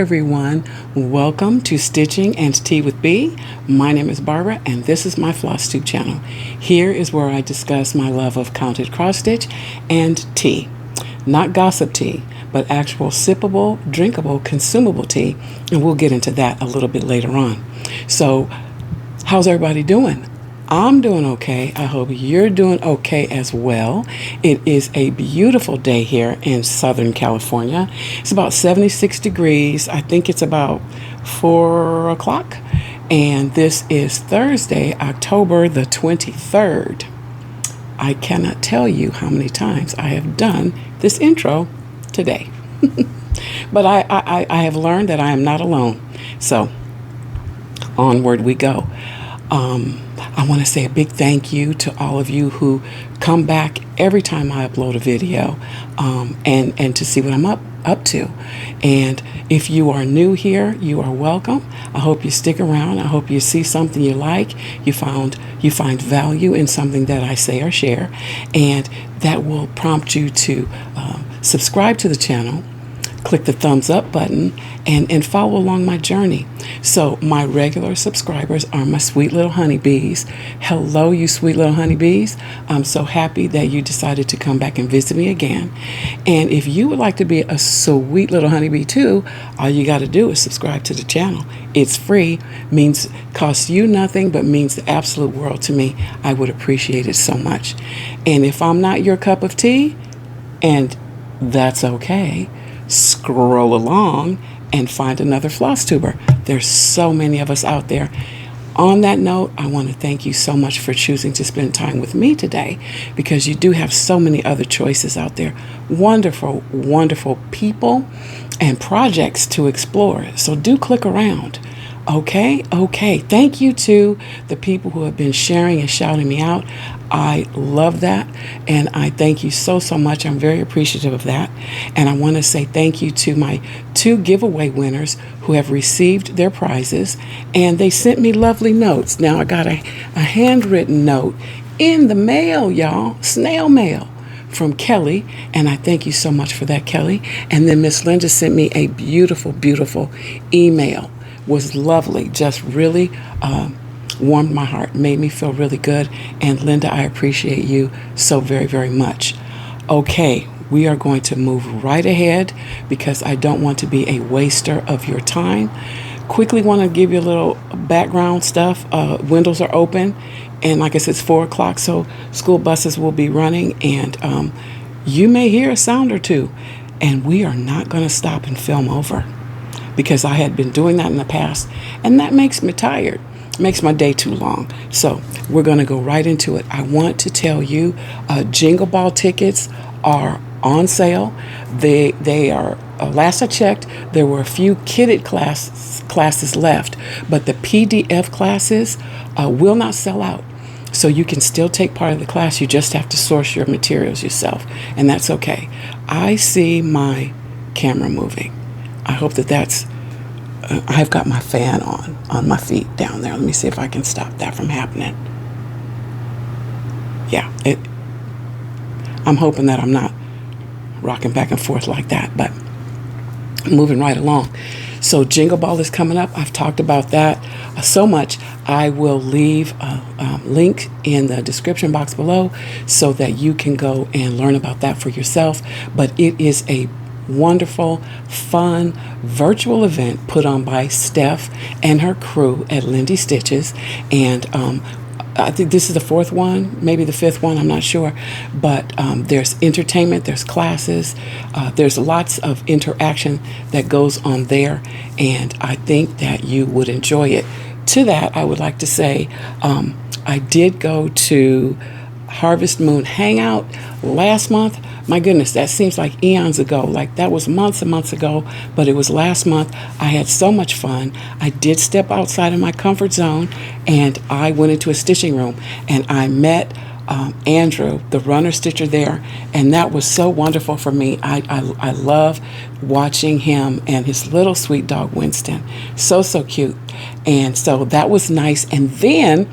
everyone. Welcome to Stitching and Tea with B. My name is Barbara and this is my Flosstube channel. Here is where I discuss my love of counted cross stitch and tea. Not gossip tea, but actual sippable, drinkable, consumable tea, and we'll get into that a little bit later on. So, how's everybody doing? I'm doing okay. I hope you're doing okay as well. It is a beautiful day here in Southern California. It's about 76 degrees. I think it's about 4 o'clock. And this is Thursday, October the 23rd. I cannot tell you how many times I have done this intro today. But I have learned that I am not alone. So, onward we go. I want to say a big thank you to all of you who come back every time I upload a video and to see what I'm up to. And if you are new here, you are welcome. I hope you stick around. I hope you see something you like. You find value in something that I say or share, and that will prompt you to subscribe to the channel. Click the thumbs up button and follow along my journey. So my regular subscribers are my sweet little honeybees. Hello, you sweet little honeybees. I'm so happy that you decided to come back and visit me again. And if you would like to be a sweet little honeybee too, all you got to do is subscribe to the channel. It's free, costs you nothing, but means the absolute world to me. I would appreciate it so much. And if I'm not your cup of tea, and that's okay, scroll along and find another Flosstuber. There's so many of us out there. On that note, I want to thank you so much for choosing to spend time with me today, because you do have so many other choices out there. Wonderful, wonderful people and projects to explore. So do click around. Okay. Thank you to the people who have been sharing and shouting me out. I love that, and I thank you so much. I'm very appreciative of that. And I want to say thank you to my 2 giveaway winners who have received their prizes, and they sent me lovely notes. Now I got a handwritten note in the mail, y'all, snail mail, from Kelly, and I thank you so much for that, Kelly. And then Miss Linda sent me a beautiful email. Was lovely, just really warmed my heart, made me feel really good. And Linda, I appreciate you so very much. Okay, we are going to move right ahead because I don't want to be a waster of your time. Quickly want to give you a little background stuff. Windows are open, and like I said, it's 4 o'clock, so school buses will be running, and you may hear a sound or two, and we are not going to stop and film over, because I had been doing that in the past, and that makes me tired. Makes my day too long. So we're going to go right into it. I want to tell you, Jingle Ball tickets are on sale. They are, last I checked, there were a few kitted classes left, but the PDF classes will not sell out. So you can still take part of the class. You just have to source your materials yourself, and that's okay. I see my camera moving. I hope that's, I've got my fan on my feet down there. Let me see if I can stop that from happening. Yeah, I'm hoping that I'm not rocking back and forth like that, but moving right along. So Jingle Ball is coming up. I've talked about that so much. I will leave a link in the description box below so that you can go and learn about that for yourself. But it is a wonderful, fun, virtual event put on by Steph and her crew at Lindy Stitches. And I think this is the 4th one, maybe the 5th one, I'm not sure. But there's entertainment, there's classes, there's lots of interaction that goes on there. And I think that you would enjoy it. To that, I would like to say I did go to Harvest Moon Hangout last month. My goodness, that seems like eons ago. Like that was months and months ago, but it was last month. I had so much fun. I did step outside of my comfort zone, and I went into a stitching room, and I met Andrew, the runner stitcher there, and that was so wonderful for me. I love watching him and his little sweet dog Winston. So cute. And so that was nice. And then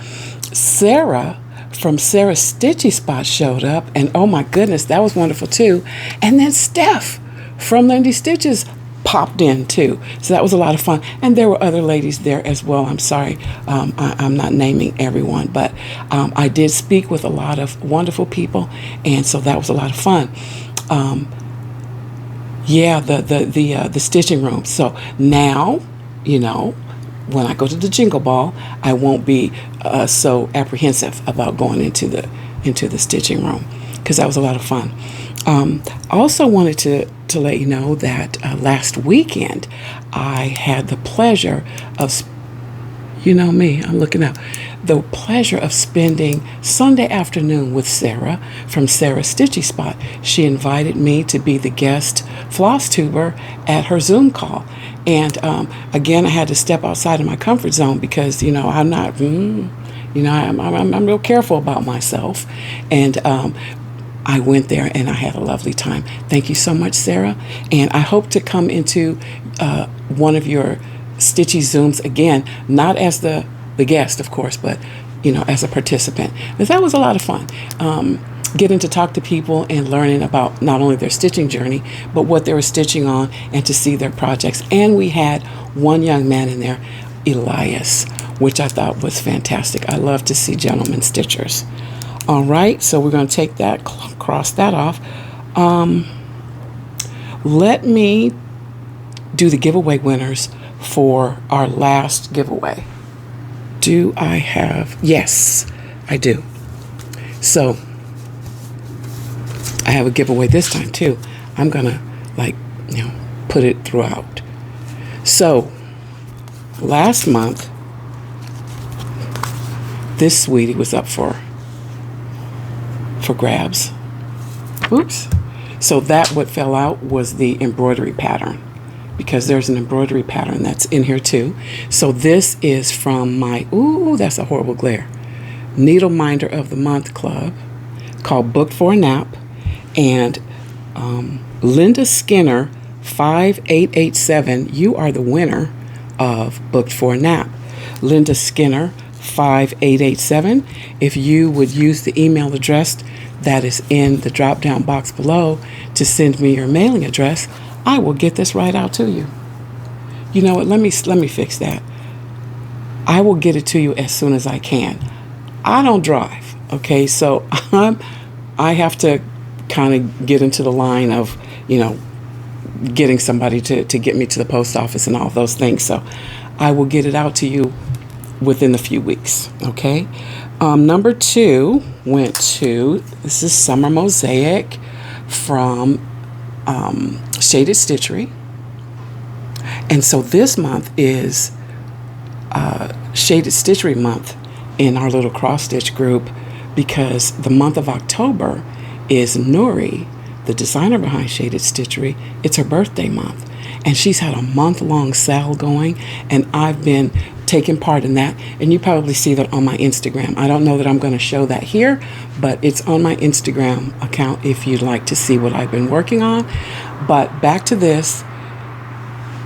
Sarah from Sarah's Stitchy Spot showed up, and oh my goodness, that was wonderful too. And then Steph from Lindy Stitches popped in too. So that was a lot of fun. And there were other ladies there as well. I'm sorry, I'm not naming everyone, but I did speak with a lot of wonderful people, and so that was a lot of fun. Yeah, the stitching room. So now, you know, when I go to the Jingle Ball, I won't be so apprehensive about going into the stitching room, because that was a lot of fun. I also wanted to let you know that last weekend I had the pleasure of, you know me, I'm looking up, the pleasure of spending Sunday afternoon with Sarah from Sarah's Stitchy Spot. She invited me to be the guest Flosstuber at her Zoom call. And again, I had to step outside of my comfort zone because, you know, I'm not, you know, I'm real careful about myself. And I went there and I had a lovely time. Thank you so much, Sarah. And I hope to come into one of your Stitchy Zooms again, not as the guest, of course, but, you know, as a participant. Because that was a lot of fun. Getting to talk to people and learning about not only their stitching journey, but what they were stitching on, and to see their projects. And we had one young man in there, Elias, which I thought was fantastic. I love to see gentlemen stitchers. All right, so we're going to take that, cross that off. Let me do the giveaway winners for our last giveaway. Do I have? Yes, I do. So I have a giveaway this time too. I'm gonna, like, you know, put it throughout. So last month, this sweetie was up for grabs. Oops. So that what fell out was the embroidery pattern, because there's an embroidery pattern that's in here too. So this is from my, ooh, that's a horrible glare, Needle Minder of the Month Club, called Booked for a Nap. And Linda Skinner 5887, you are the winner of Booked for a Nap. Linda Skinner 5887, if you would use the email address that is in the drop down box below to send me your mailing address, I will get this right out to you. You know what, let me fix that. I will get it to you as soon as I can. I don't drive, okay, so I have to kind of get into the line of, you know, getting somebody to get me to the post office and all those things. So I will get it out to you within a few weeks, okay? Number 2 went to, this is Summer Mosaic from Shaded Stitchery. And so this month is Shaded Stitchery month in our little cross stitch group, because the month of October is Nuri, the designer behind Shaded Stitchery. It's her birthday month, and she's had a month-long sale going, and I've been taking part in that, and you probably see that on my Instagram. I don't know that I'm going to show that here, but it's on my Instagram account if you'd like to see what I've been working on. But back to this.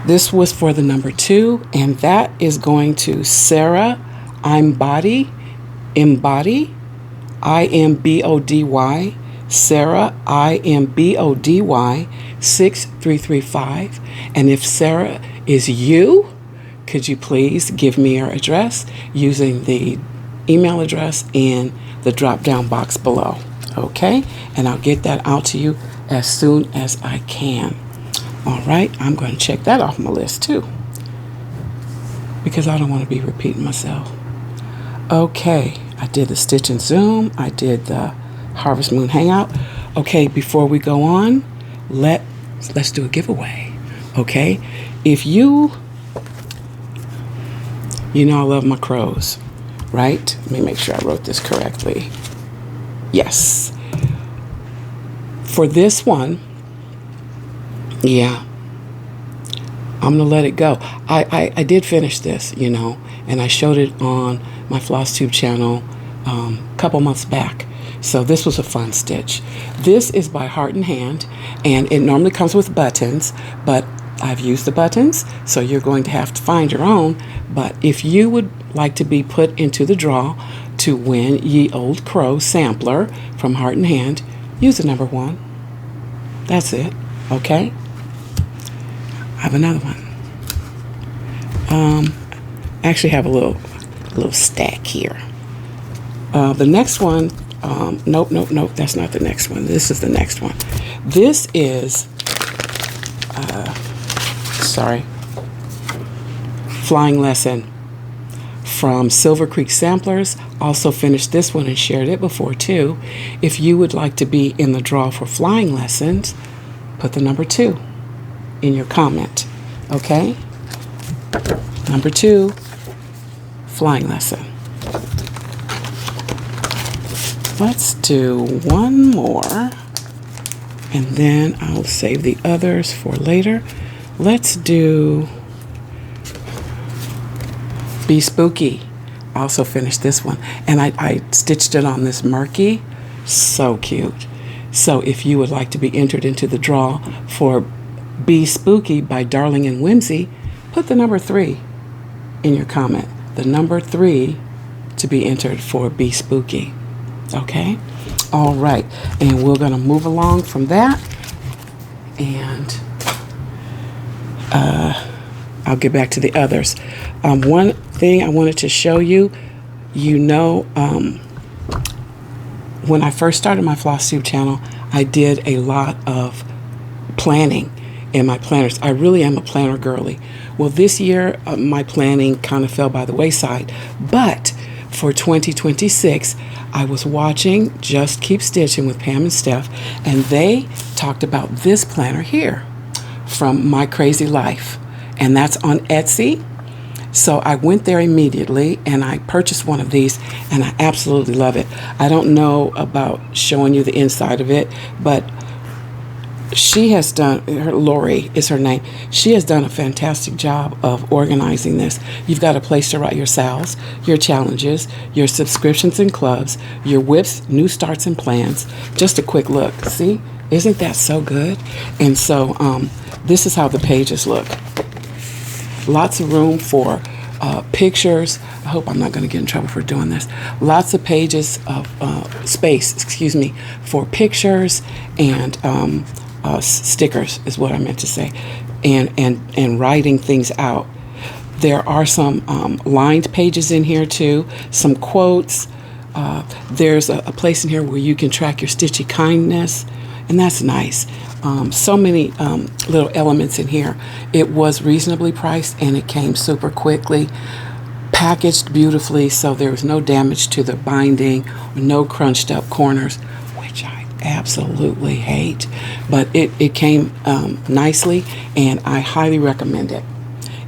This was for the number 2, and that is going to Sarah Embody, Imbody, Sarah Imbody 6335. And if Sarah is you, could you please give me your address using the email address in the drop down box below, okay? And I'll get that out to you as soon as I can. All right, I'm going to check that off my list too, because I don't want to be repeating myself. Okay, I did the Stitch and Zoom. I did the Harvest Moon Hangout. Okay, before we go on, let's do a giveaway. Okay, if you know I love my crows, right? Let me make sure I wrote this correctly. Yes. For this one, yeah, I'm gonna let it go. I did finish this, you know, and I showed it on my Flosstube channel a couple months back. So this was a fun stitch. This is by Heart and Hand, and it normally comes with buttons, but I've used the buttons, so you're going to have to find your own. But if you would like to be put into the draw to win Ye Old Crow sampler from Heart and Hand, use the number 1. That's it, okay? have another one. I actually have a little stack here. The next one, nope, that's not the next one. This is the next one. This is, Flying Lesson from Silver Creek Samplers. Also finished this one and shared it before too. If you would like to be in the draw for Flying Lessons, put the number 2 in your comment, okay? Number 2, Flying Lesson. Let's do one more, and then I'll save the others for later. Let's do Be Spooky. Also finished this one, and I stitched it on this murky. So cute. So if you would like to be entered into the draw for Be Spooky by Darling and Whimsy, put the number 3 in your comment. The number 3 to be entered for Be Spooky. Okay? All right. And we're going to move along from that. And I'll get back to the others. One thing I wanted to show you, when I first started my Flosstube channel, I did a lot of planning in my planners. I really am a planner girly. Well, this year, my planning kind of fell by the wayside. But for 2026, I was watching Just Keep Stitching with Pam and Steph, and they talked about this planner here from My Crazy Life. And that's on Etsy. So I went there immediately and I purchased one of these, and I absolutely love it. I don't know about showing you the inside of it, but she has done, Lori is her name, she has done a fantastic job of organizing this. You've got a place to write your sales, your challenges, your subscriptions and clubs, your whips, new starts and plans. Just a quick look. See? Isn't that so good? And so this is how the pages look. Lots of room for pictures. I hope I'm not going to get in trouble for doing this. Lots of pages of space, for pictures and stickers is what I meant to say, and writing things out. There are some lined pages in here too, some quotes. There's a place in here where you can track your stitchy kindness, and that's nice. So many little elements in here. It was reasonably priced, and it came super quickly, packaged beautifully, so there was no damage to the binding, no crunched up corners, which I absolutely hate. But it came nicely, and I highly recommend it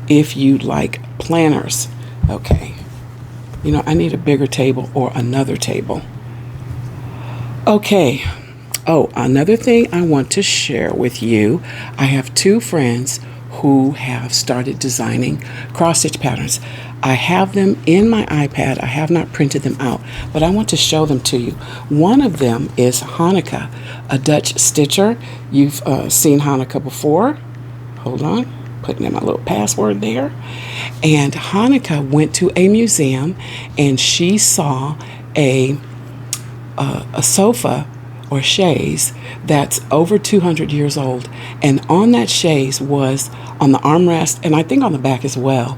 if you like planners. Okay, I need a bigger table or another table. Okay. Oh, another thing I want to share with you, I have 2 friends who have started designing cross-stitch patterns. I have them in my iPad. I have not printed them out, but I want to show them to you. One of them is Hanneke, a Dutch stitcher. You've seen Hanneke before. Hold on, putting in my little password there. And Hanneke went to a museum, and she saw a sofa or chaise that's over 200 years old, and on that chaise was, on the armrest and I think on the back as well,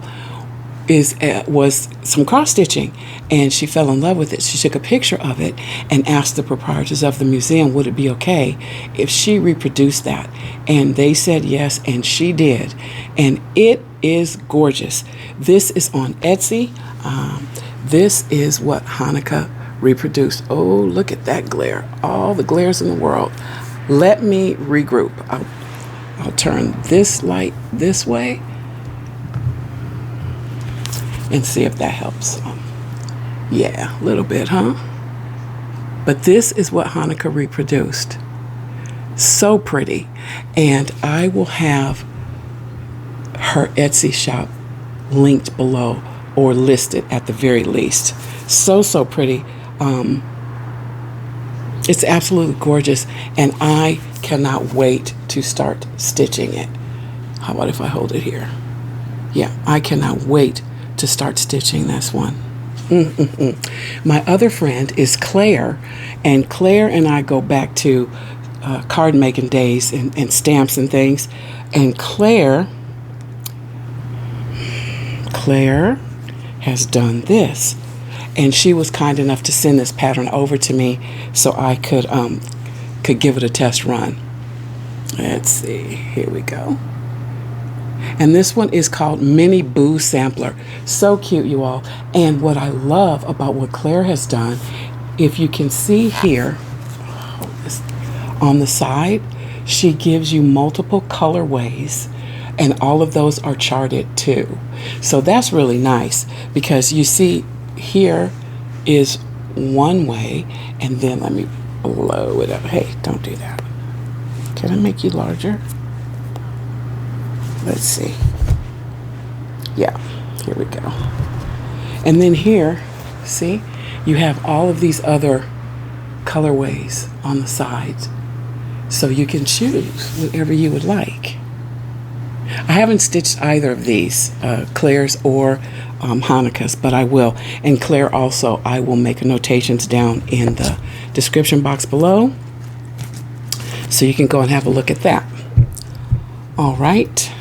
was some cross stitching, and she fell in love with it. She took a picture of it and asked the proprietors of the museum would it be okay if she reproduced that, and they said yes, and she did, and it is gorgeous. This is on Etsy. This is what Hanneke reproduced. Oh, look at that glare. All the glares in the world. Let me regroup. I'll turn this light this way and see if that helps. Yeah, a little bit, huh? But this is what Hanneke reproduced. So pretty. And I will have her Etsy shop linked below, or listed at the very least. So pretty. It's absolutely gorgeous, and I cannot wait to start stitching it. How about if I hold it here? Yeah, I cannot wait to start stitching this one. My other friend is Claire, and Claire and I go back to card making days and stamps and things. And Claire Claire has done this. And she was kind enough to send this pattern over to me so I could give it a test run. Let's see. Here we go. And this one is called Mini Boo Sampler. So cute, you all. And what I love about what Claire has done, if you can see here on the side, she gives you multiple colorways, and all of those are charted too. So that's really nice, because you see here is one way, and then let me blow it up. Hey, don't do that. Can I make you larger? Let's see. Yeah, here we go. And then here, see, you have all of these other colorways on the sides. So you can choose whatever you would like. I haven't stitched either of these, Claire's or Hanneke's, but I will. And Claire also, I will make notations down in the description box below, so you can go and have a look at that. All right.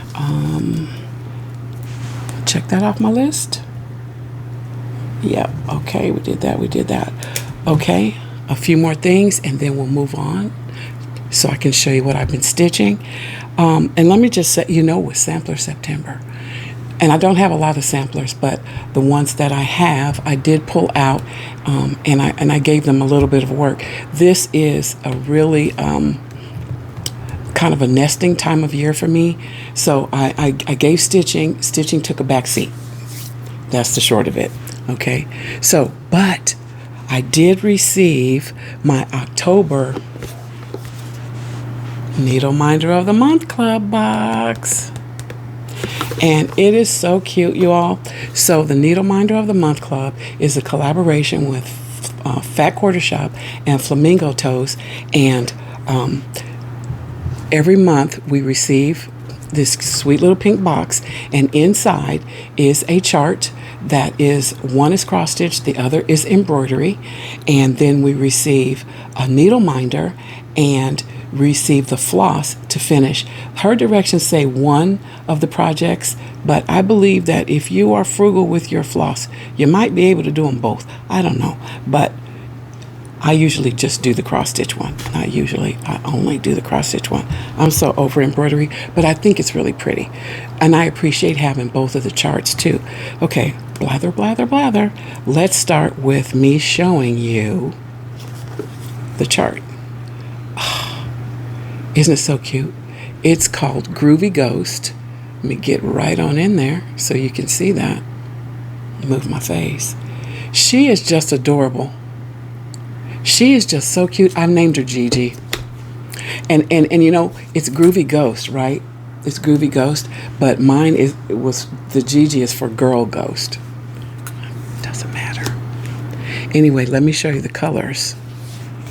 Check that off my list. Yep. Okay, we did that. Okay, a few more things, and then we'll move on so I can show you what I've been stitching. And let me just say, with Sampler September, and I don't have a lot of samplers, but the ones that I have, I did pull out, and I gave them a little bit of work. This is a really kind of a nesting time of year for me, so I gave stitching. Stitching took a back seat. That's the short of it. Okay, so but I did receive my October Needle Minder of the Month Club box. And it is so cute, you all. So the Needle Minder of the Month Club is a collaboration with Fat Quarter Shop and Flamingo Toes. And every month we receive this sweet little pink box. And inside is a chart that is, one is cross stitch, the other is embroidery. And then we receive a needle minder and receive the floss to finish. Her directions say one of the projects, but I believe that if you are frugal with your floss, you might be able to do them both. I don't know, but I usually just do the cross stitch one. Not usually, I only do the cross stitch one. I'm so over embroidery, but I think it's really pretty. And I appreciate having both of the charts too. Okay, blather, blather, blather. Let's start with me showing you the chart. Isn't it so cute? It's called Groovy Ghost. Let me get right on in there so you can see that. Move my face. She is just adorable. She is just so cute. I've named her Gigi. And it's Groovy Ghost, right? It's Groovy Ghost, but mine was the Gigi is for Girl Ghost. Doesn't matter. Anyway, let me show you the colors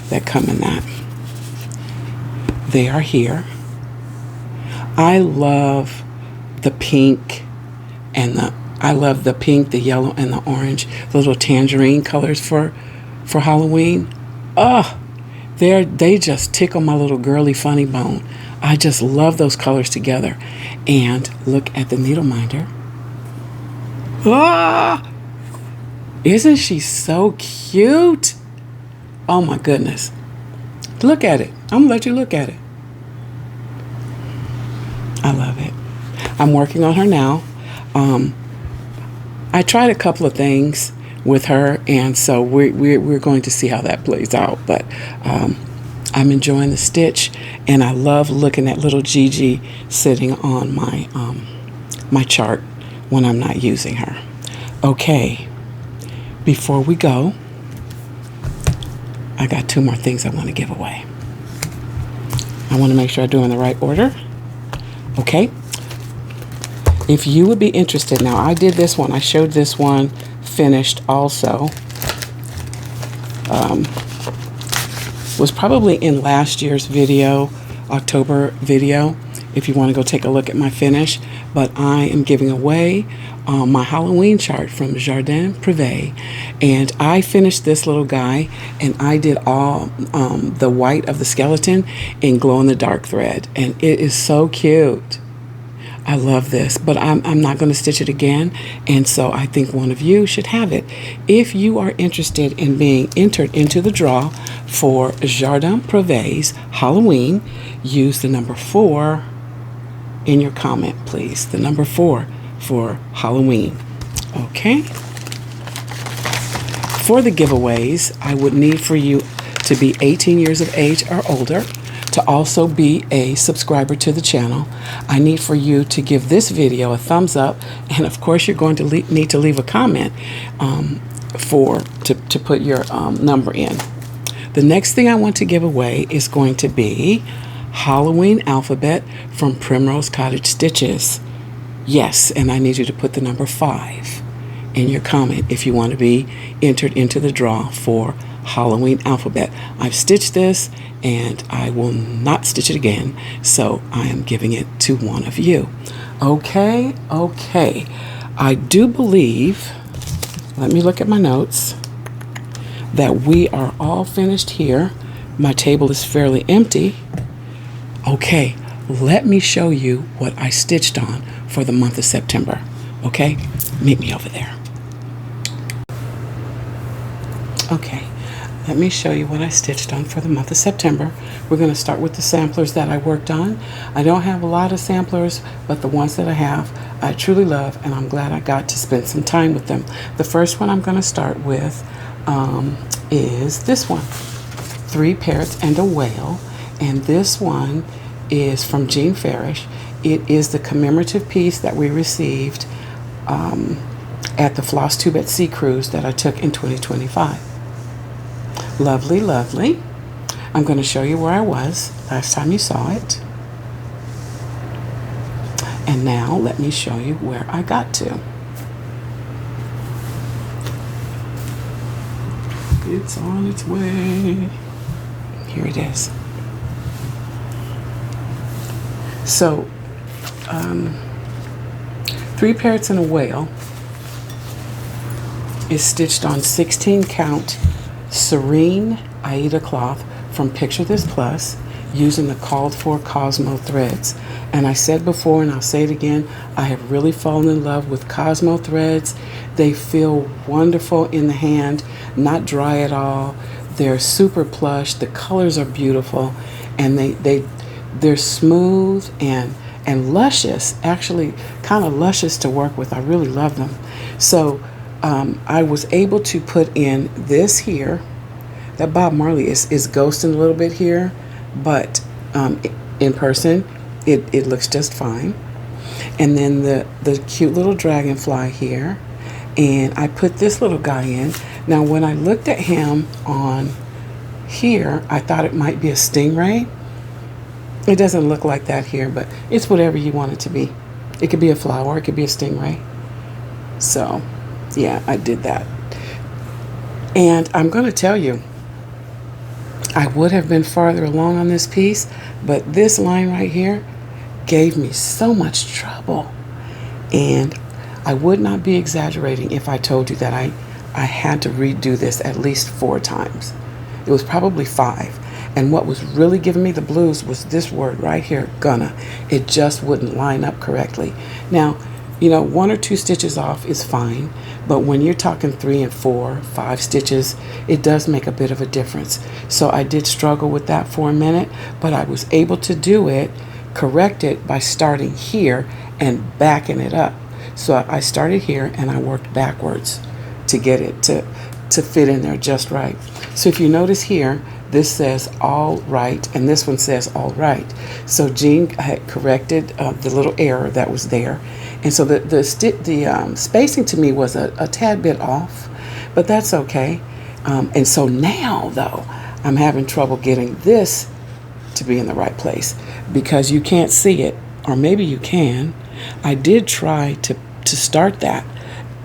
that come in that. They are here. I love the pink and I love the pink, the yellow, and the orange. The little tangerine colors for Halloween. They just tickle my little girly funny bone. I just love those colors together. And look at the needle minder. Isn't she so cute? Oh my goodness. Look at it. I'm gonna let you look at it. I love it. I'm working on her now. I tried a couple of things with her, and so we're going to see how that plays out. But I'm enjoying the stitch, and I love looking at little Gigi sitting on my my chart when I'm not using her. Okay, before we go, I got 2 more things I want to give away. I want to make sure I do in the right order. Okay. If you would be interested, now I did this one. I showed this one finished also. Was probably in last year's video, October video, if you want to go take a look at my finish. But I am giving away my Halloween chart from Jardin Privé. And I finished this little guy, and I did all the white of the skeleton in glow-in-the-dark thread. And it is so cute. I love this, but I'm not going to stitch it again, and so I think one of you should have it. If you are interested in being entered into the draw for Jardin Privé's Halloween, use the number 4 in your comment, please. The number 4 for Halloween. Okay? For the giveaways, I would need for you to be 18 years of age or older, to also be a subscriber to the channel. I need for you to give this video a thumbs up, and of course you're going to need to leave a comment to put your number in. The next thing I want to give away is going to be Halloween alphabet from Primrose Cottage Stitches. Yes, and I need you to put the number 5 in your comment if you want to be entered into the draw for Halloween alphabet. I've stitched this and I will not stitch it again, so I am giving it to one of you. Okay. I do believe, let me look at my notes, that we are all finished here. My table is fairly empty. Okay, let me show you what I stitched on for the month of September. Okay, meet me over there. Okay, let me show you what I stitched on for the month of September. We're going to start with the samplers that I worked on. I don't have a lot of samplers, but the ones that I have, I truly love, and I'm glad I got to spend some time with them. The first one I'm going to start with is this one, 3 Parrots and a Whale, and this one is from Jean Farish. It is the commemorative piece that we received at the Flosstube at Sea cruise that I took in 2025. Lovely, lovely. I'm going to show you where I was last time you saw it. And now let me show you where I got to. It's on its way. Here it is. So, 3 Parrots and a Whale is stitched on 16 count Serene Aida cloth from Picture This Plus using the called for Cosmo threads. And I said before, and I'll say it again, I have really fallen in love with Cosmo threads. They feel wonderful in the hand, not dry at all. They're super plush. The colors are beautiful, and they're smooth and luscious, actually kind of luscious to work with. I really love them. So I was able to put in this here. That Bob Marley is ghosting a little bit here, but in person it looks just fine. And then the cute little dragonfly here, and I put this little guy in. Now when I looked at him on here, I thought it might be a stingray. It doesn't look like that here, but it's whatever you want it to be. It could be a flower, it could be a stingray. So yeah, I did that. And I'm going to tell you, I would have been farther along on this piece, but this line right here gave me so much trouble. And I would not be exaggerating if I told you that I had to redo this at least 4 times. It was probably 5. And what was really giving me the blues was this word right here, gonna. It just wouldn't line up correctly. Now, you know, 1 or 2 stitches off is fine, but when you're talking 3 and 4, 5 stitches, it does make a bit of a difference. So I did struggle with that for a minute, but I was able to do it, correct it by starting here and backing it up. So I started here and I worked backwards to get it to fit in there just right. So if you notice here, this says all right, and this one says all right. So Jean had corrected the little error that was there. And so the spacing to me was a tad bit off, but that's okay. And so now, though, I'm having trouble getting this to be in the right place because you can't see it, or maybe you can. I did try to start that.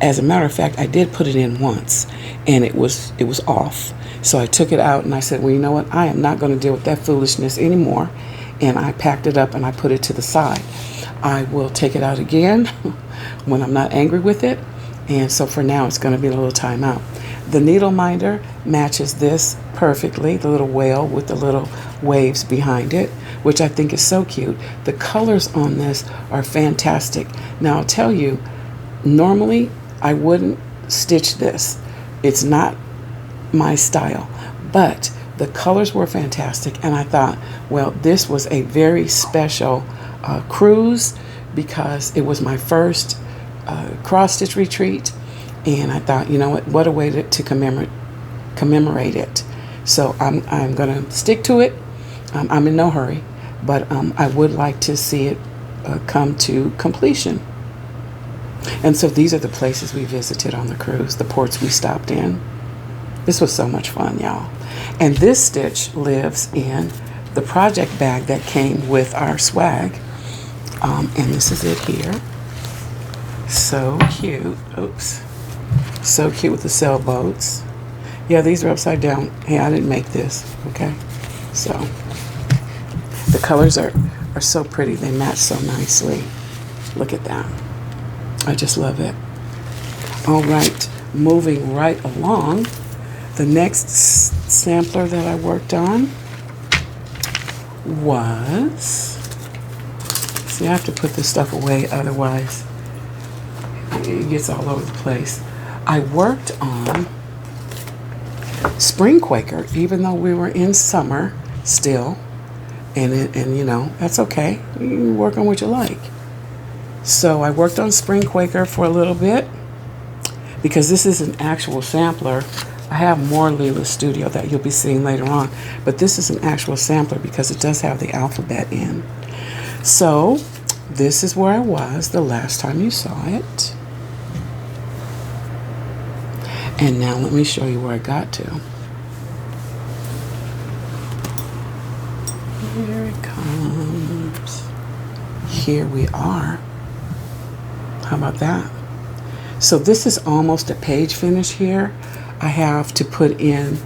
As a matter of fact, I did put it in once, and it was off. So I took it out and I said, well, you know what? I am not going to deal with that foolishness anymore. And I packed it up and I put it to the side. I will take it out again when I'm not angry with it. And so for now, it's going to be a little timeout. The needle minder matches this perfectly, the little whale with the little waves behind it, which I think is so cute. The colors on this are fantastic. Now I'll tell you, normally I wouldn't stitch this. It's not my style, but the colors were fantastic, and I thought, well, this was a very special cruise because it was my first cross stitch retreat, and I thought, you know what a way to commemorate it. So I'm gonna stick to it. I'm in no hurry, but I would like to see it come to completion. And so these are the places we visited on the cruise, the ports we stopped in. This was so much fun, y'all. And this stitch lives in the project bag that came with our swag. And this is it here. So cute. Oops. So cute with the sailboats. Yeah, these are upside down. Hey, I didn't make this, okay? So the colors are so pretty. They match so nicely. Look at that. I just love it. All right, moving right along. The next sampler that I worked on was, see, I have to put this stuff away, otherwise it gets all over the place. I worked on Spring Quaker, even though we were in summer still, and you know, that's okay. You can work on what you like. So I worked on Spring Quaker for a little bit because this is an actual sampler. I have more Lila Studio that you'll be seeing later on, but this is an actual sampler because it does have the alphabet in. So this is where I was the last time you saw it. And now let me show you where I got to. Here it comes. Here we are. How about that? So this is almost a page finish here. I have to put in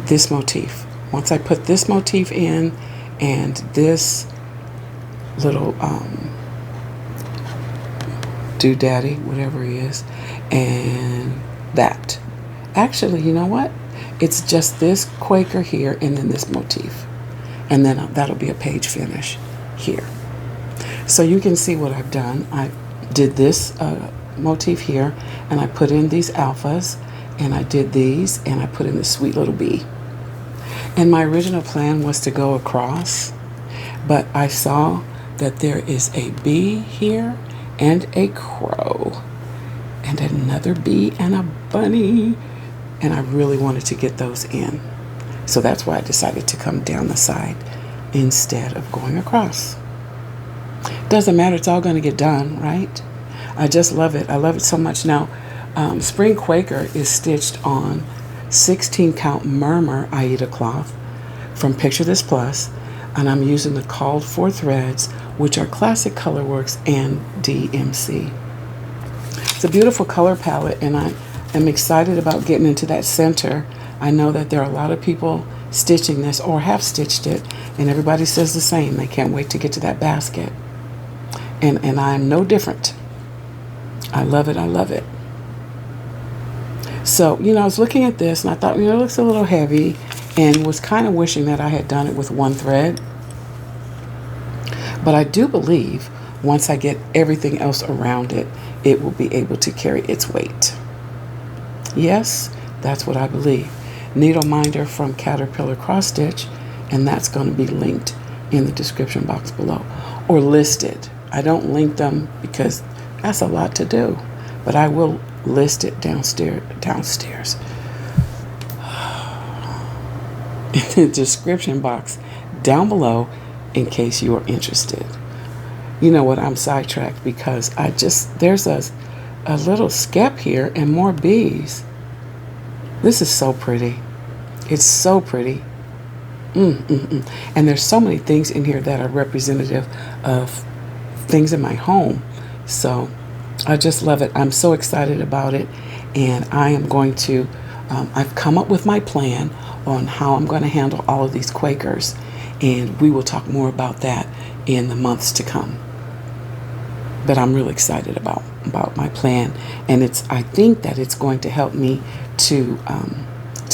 this motif. Once I put this motif in and this little doodaddy, whatever he is, and that. Actually, you know what? It's just this Quaker here and then this motif. And then that'll be a page finish here. So you can see what I've done. I did this motif here, and I put in these alphas, and I did these, and I put in this sweet little bee. And my original plan was to go across, but I saw that there is a bee here and a crow and another bee and a bunny, and I really wanted to get those in. So that's why I decided to come down the side instead of going across. Doesn't matter, it's all going to get done, right? I just love it. I love it so much. Now, Spring Quaker is stitched on 16 count murmur Aida cloth from Picture This Plus, and I'm using the called for threads, which are Classic Colorworks and DMC. It's a beautiful color palette, and I am excited about getting into that center. I know that there are a lot of people stitching this or have stitched it, and everybody says the same. They can't wait to get to that basket. And I'm no different. I love it. I love it. So, you know, I was looking at this and I thought, you know, it looks a little heavy, and was kind of wishing that I had done it with one thread. But I do believe once I get everything else around it, it will be able to carry its weight. Yes, that's what I believe. Needle minder from Caterpillar Cross Stitch, and that's going to be linked in the description box below, or listed. I don't link them because that's a lot to do, but I will list it downstairs in the description box down below in case you are interested. You know what, I'm sidetracked because there's a little skep here and more bees. This is so pretty. It's so pretty. And there's so many things in here that are representative of things in my home. So I just love it. I'm so excited about it, and I am going to I've come up with my plan on how I'm going to handle all of these Quakers, and we will talk more about that in the months to come. but I'm really excited about my plan, and I think that it's going to help me to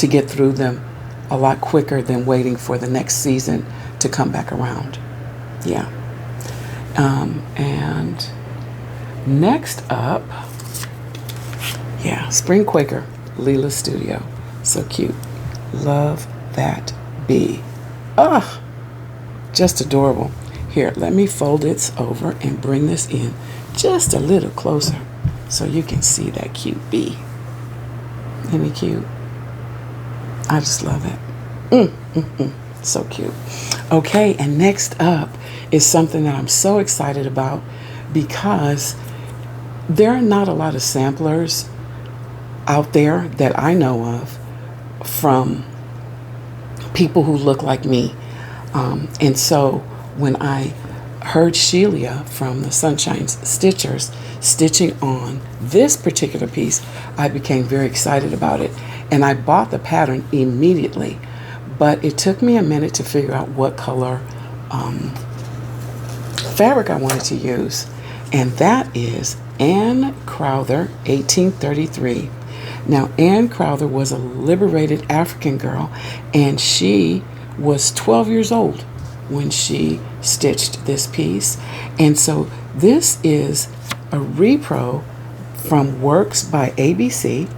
get through them a lot quicker than waiting for the next season to come back around. Yeah. And next up, yeah, Spring Quaker, Lila Studio. So cute. Love that bee. Ah, just adorable. Here, let me fold it over and bring this in just a little closer so you can see that cute bee. Isn't it cute? I just love it. So cute. Okay, and next up is something that I'm so excited about because there are not a lot of samplers out there that I know of from people who look like me. And so when I heard Sheila from the Sunshine Stitchers stitching on this particular piece, I became very excited about it. And I bought the pattern immediately. But it took me a minute to figure out what color fabric I wanted to use. And that is Anne Crowther, 1833. Now, Anne Crowther was a liberated African girl, and she was 12 years old when she stitched this piece. And so this is a repro from Works by ABC,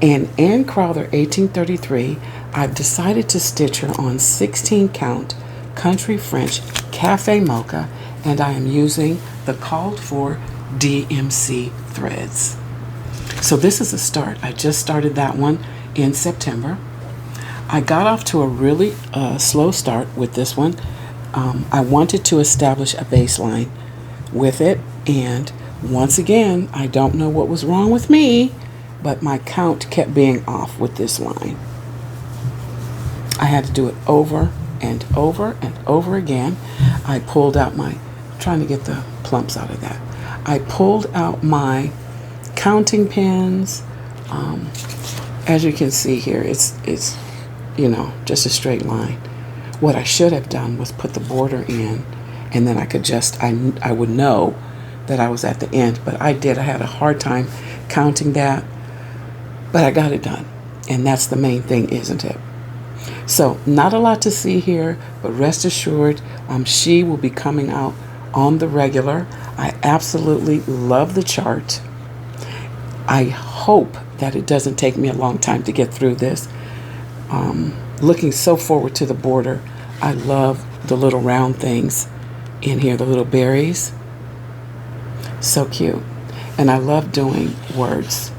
and Anne Crowther, 1833. I've decided to stitch her on 16 count Country French Cafe Mocha, and I am using the called for DMC threads. So this is a start. I just started that one in September. I got off to a really slow start with this one. I wanted to establish a baseline with it, and once again, I don't know what was wrong with me, but my count kept being off with this line. I had to do it over and over and over again. I pulled out trying to get the plumps out of that. I pulled out my counting pins. As you can see here, it's just a straight line. What I should have done was put the border in, and then I could I would know that I was at the end, but I did. I had a hard time counting that, but I got it done, and that's the main thing, isn't it? So not a lot to see here, but rest assured, she will be coming out on the regular. I absolutely love the chart. I hope that it doesn't take me a long time to get through this. Looking so forward to the border. I love the little round things in here, the little berries. So cute. And I love doing words.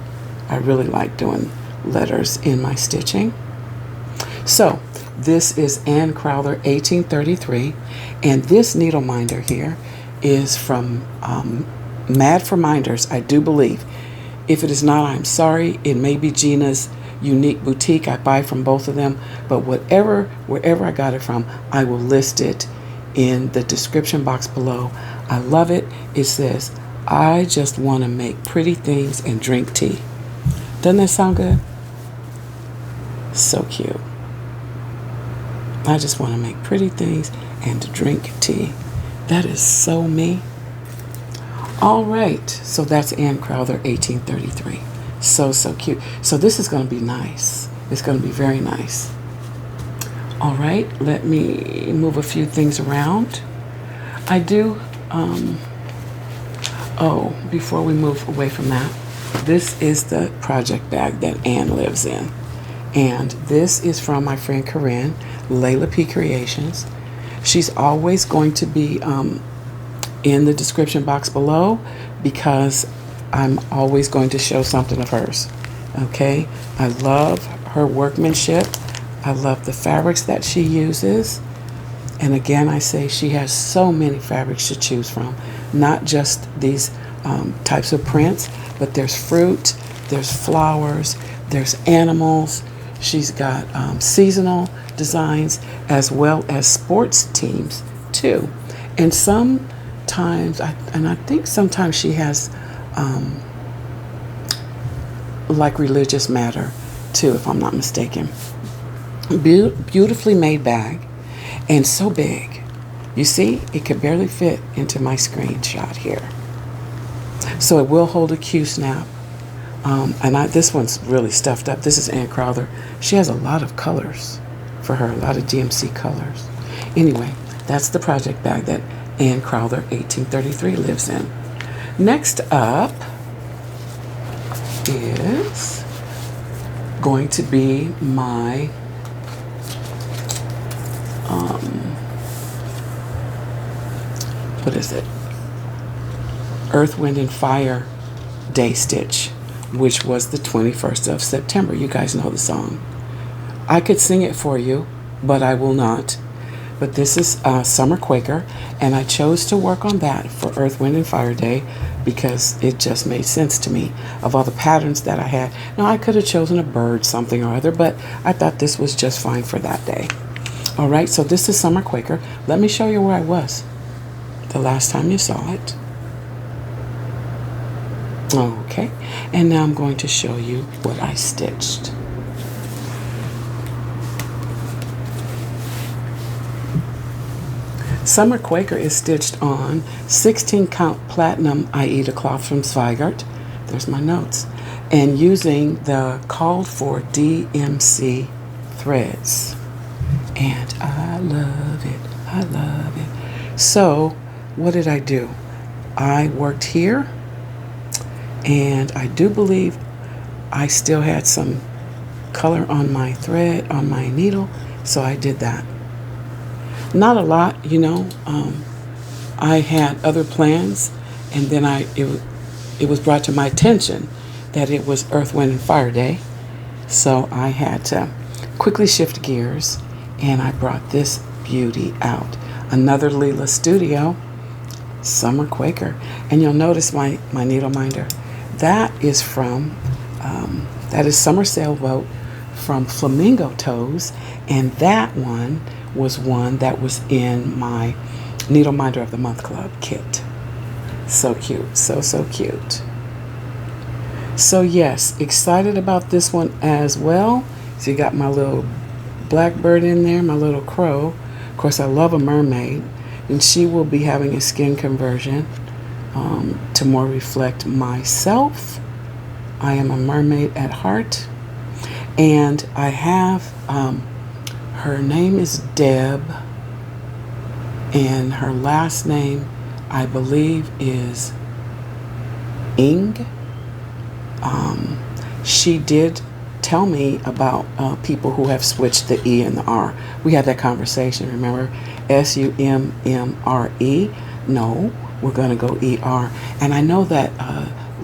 I really like doing letters in my stitching. So this is Anne Crowther, 1833, and this needle minder here is from Mad for Minders, I do believe. If it is not, I'm sorry. It may be Gina's Unique Boutique. I buy from both of them, but wherever I got it from, I will list it in the description box below. I love it. It says, I just want to make pretty things and drink tea. Doesn't that sound good? So cute. I just want to make pretty things and drink tea. That is so me. All right, so that's Anne Crowther, 1833. So cute. So this is going to be nice. It's going to be very nice. All right, let me move a few things around. I do, before we move away from that, this is the project bag that Anne lives in. And this is from my friend Corinne, Layla P Creations. She's always going to be in the description box below because I'm always going to show something of hers. Okay, I love her workmanship. I love the fabrics that she uses. And again, I say she has so many fabrics to choose from, not just these types of prints, but there's fruit, there's flowers, there's animals. She's got seasonal designs as well as sports teams too. And sometimes, I think sometimes she has like religious matter too, if I'm not mistaken. Beautifully made bag and so big. You see, it could barely fit into my screenshot here. So it will hold a Q-snap. And this one's really stuffed up. This is Ann Crowther. She has a lot of colors for her, a lot of DMC colors. Anyway, that's the project bag that Ann Crowther 1833 lives in. Next up is going to be my what is it? Earth, Wind, and Fire Day Stitch, which was the 21st of September. You guys know the song. I could sing it for you, but I will not. But this is Summer Quaker, and I chose to work on that for Earth, Wind, and Fire Day because it just made sense to me of all the patterns that I had. Now, I could have chosen a bird, something or other, but I thought this was just fine for that day. All right, so this is Summer Quaker. Let me show you where I was the last time you saw it. Okay, and now I'm going to show you what I stitched. Summer Quaker is stitched on 16 count platinum Aida cloth from Zweigart. There's my notes. And using the called for DMC threads. And I love it. I love it. So what did I do? I worked here, and I do believe I still had some color on my thread, on my needle, so I did that. Not a lot, you know. I had other plans, and then it was brought to my attention that it was Earth, Wind, and Fire Day, so I had to quickly shift gears, and I brought this beauty out. Another Lila Studio, Summer Quaker, and you'll notice my needle minder. That is from that is Summer Sailboat from Flamingo Toes, and that one was one that was in my Needle Minder of the Month Club kit. So cute, so cute. So yes, excited about this one as well. So you got my little blackbird in there, my little crow. Of course, I love a mermaid, and she will be having a skin conversion to more reflect myself. I am a mermaid at heart, and I have her name is Deb, and her last name, I believe, is Ing. She did tell me about people who have switched the E and the R. We had that conversation, remember? Summre. No, we're going to go ER. And I know that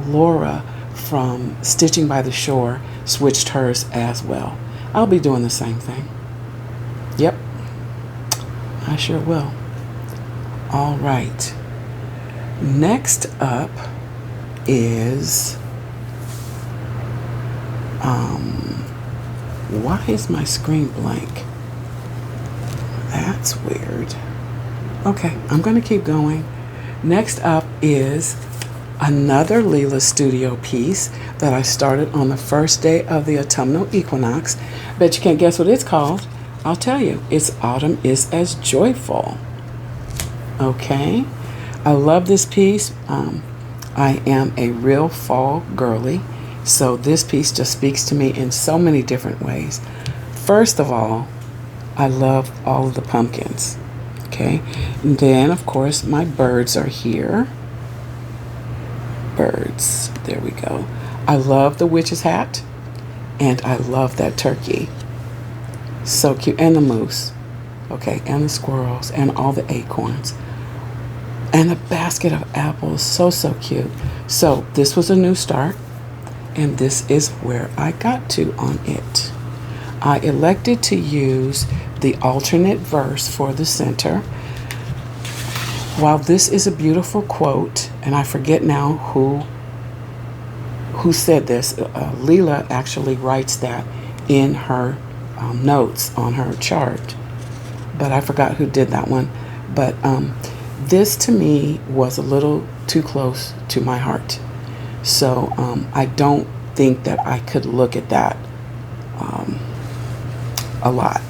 Laura from Stitching by the Shore switched hers as well. I'll be doing the same thing. Yep, I sure will. All right. Next up is, why is my screen blank? That's weird. Okay, I'm going to keep going. Next up is another Lila Studio piece that I started on the first day of the autumnal equinox. Bet you can't guess what it's called. I'll tell you, it's Autumn is as Joyful. Okay, I love this piece. I am a real fall girly, so this piece just speaks to me in so many different ways. First of all, I love all of the pumpkins. Okay, and then of course my birds are here. Birds, there we go. I love the witch's hat, and I love that turkey. So cute, and the moose. Okay, and the squirrels, and all the acorns. And a basket of apples, so cute. So this was a new start, and this is where I got to on it. I elected to use the alternate verse for the center. While this is a beautiful quote, and I forget now who said this, Lila actually writes that in her notes on her chart, but I forgot who did that one. But this to me was a little too close to my heart, so I don't think that I could look at that a lot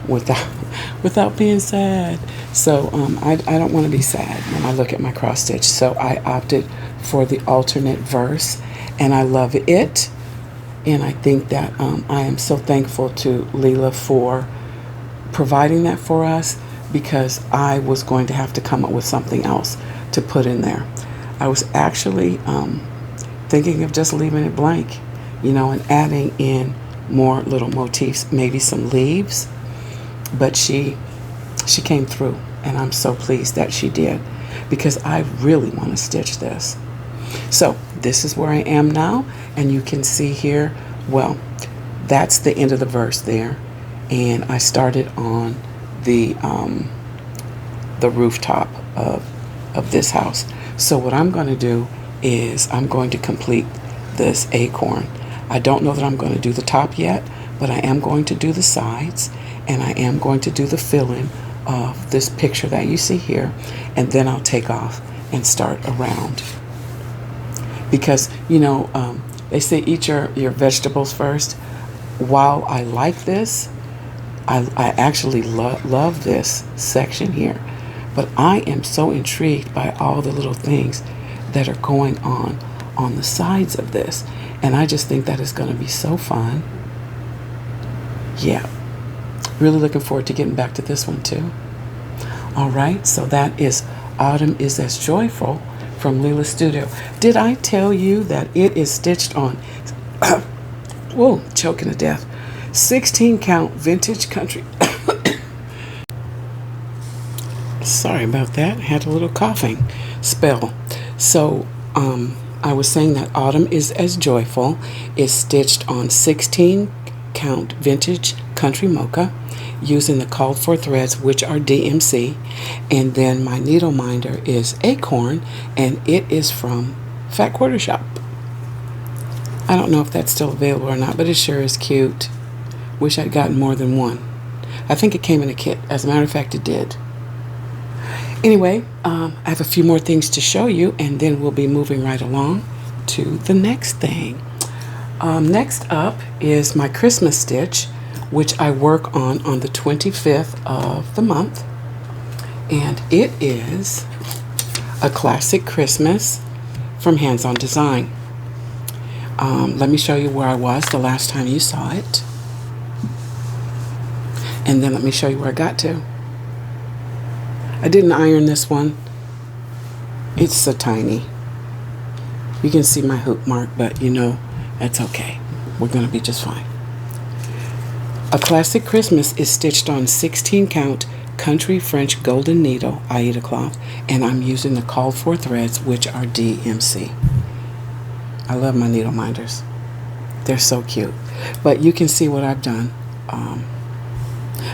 without being sad. So I don't want to be sad when I look at my cross stitch, so I opted for the alternate verse, and I love it. And I think that I am so thankful to Lila for providing that for us, because I was going to have to come up with something else to put in there. I was actually thinking of just leaving it blank, and adding in more little motifs, maybe some leaves. But she came through, and I'm so pleased that she did, because I really want to stitch this. So this is where I am now, and you can see here, well, that's the end of the verse there, and I started on the rooftop of this house. So what I'm going to do is I'm going to complete this acorn. I don't know that I'm going to do the top yet, but I am going to do the sides, and I am going to do the filling of this picture that you see here, and then I'll take off and start around. Because, they say eat your vegetables first. While I like this, I actually love this section here. But I am so intrigued by all the little things that are going on the sides of this. And I just think that is going to be so fun. Yeah. Really looking forward to getting back to this one too. All right, so that is Autumn is as Joyful from Lila Studio. Did I tell you that it is stitched on, whoa, choking to death, 16 count vintage country. Sorry about that, had a little coughing spell. So I was saying that Autumn is as Joyful is stitched on 16 count vintage country mocha, using the called for threads, which are DMC, and then my needle minder is Acorn, and it is from Fat Quarter Shop. I don't know if that's still available or not, but it sure is cute. Wish I'd gotten more than one. I think it came in a kit. As a matter of fact, it did. Anyway, I have a few more things to show you, and then we'll be moving right along to the next thing. Next up is my Christmas stitch, which I work on the 25th of the month. And it is a classic Christmas from Hands On Design. Let me show you where I was the last time you saw it. And then let me show you where I got to. I didn't iron this one. It's so tiny. You can see my hoop mark, but that's okay. We're going to be just fine. A Classic Christmas is stitched on 16 count country French golden needle Aida cloth, and I'm using the called for threads, which are DMC. I love my needle minders. They're so cute. But you can see what I've done.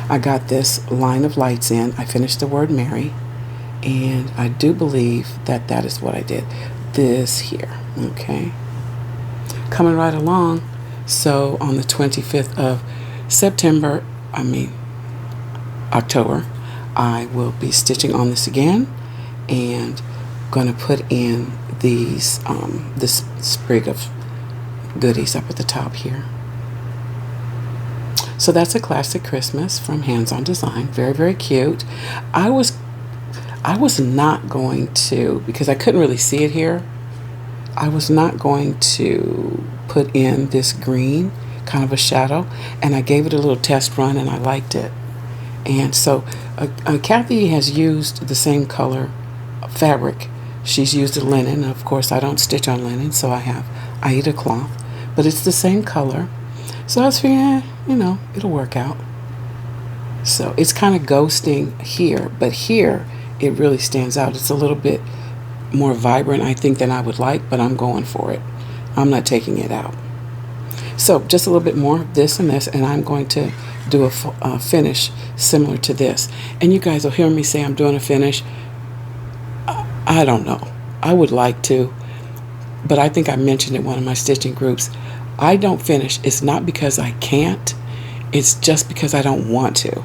I got this line of lights in. I finished the word Mary, and I do believe that that is what I did. This here, okay? Coming right along. So on the 25th of October, I will be stitching on this again, and going to put in these this sprig of goodies up at the top here. So that's a Classic Christmas from Hands On Design. Very, very cute. I was not going to, because I couldn't really see it here, I was not going to put in this green, kind of a shadow, and I gave it a little test run, and I liked it. And so Kathy has used the same color fabric. She's used a linen. Of course, I don't stitch on linen, so I have Aida cloth, but it's the same color. So I was figuring, it'll work out. So it's kind of ghosting here, but here it really stands out. It's a little bit more vibrant, I think, than I would like, but I'm going for it. I'm not taking it out. So just a little bit more of this and this, and I'm going to do a finish similar to this. And you guys will hear me say I'm doing a finish. I don't know. I would like to, but I think I mentioned in one of my stitching groups, I don't finish. It's not because I can't. It's just because I don't want to.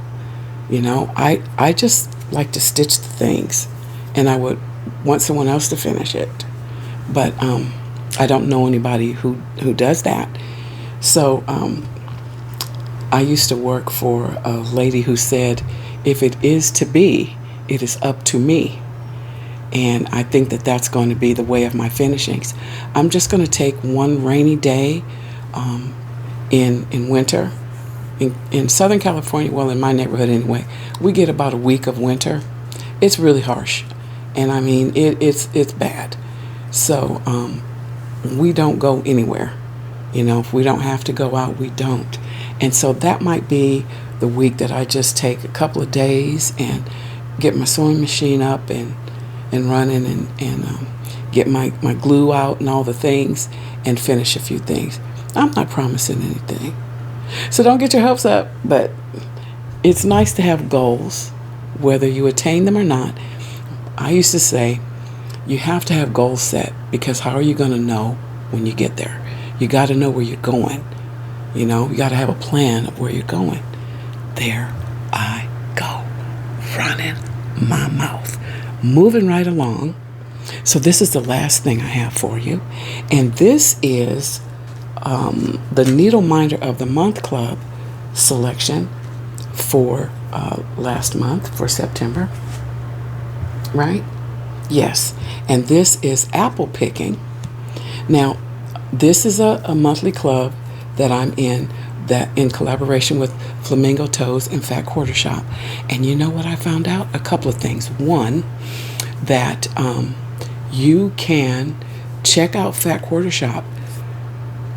I just like to stitch the things, and I would want someone else to finish it. But I don't know anybody who does that. So I used to work for a lady who said, if it is to be, it is up to me. And I think that that's going to be the way of my finishings. I'm just going to take one rainy day in winter. In Southern California, well, in my neighborhood anyway, we get about a week of winter. It's really harsh. And I mean, it's bad. So we don't go anywhere. If we don't have to go out, we don't. And so that might be the week that I just take a couple of days and get my sewing machine up and running and get my glue out and all the things and finish a few things. I'm not promising anything. So don't get your hopes up, but it's nice to have goals, whether you attain them or not. I used to say, you have to have goals set, because how are you going to know when you get there? You got to know where you're going. You got to have a plan of where you're going. There I go, running my mouth, moving right along. So this is the last thing I have for you. And this is the Needle Minder of the Month Club selection for last month, for September. Right? Yes. And this is apple picking. Now, this is a monthly club that I'm in, that in collaboration with Flamingo Toes and Fat Quarter Shop. And you know what I found out? A couple of things. One, that you can check out Fat Quarter Shop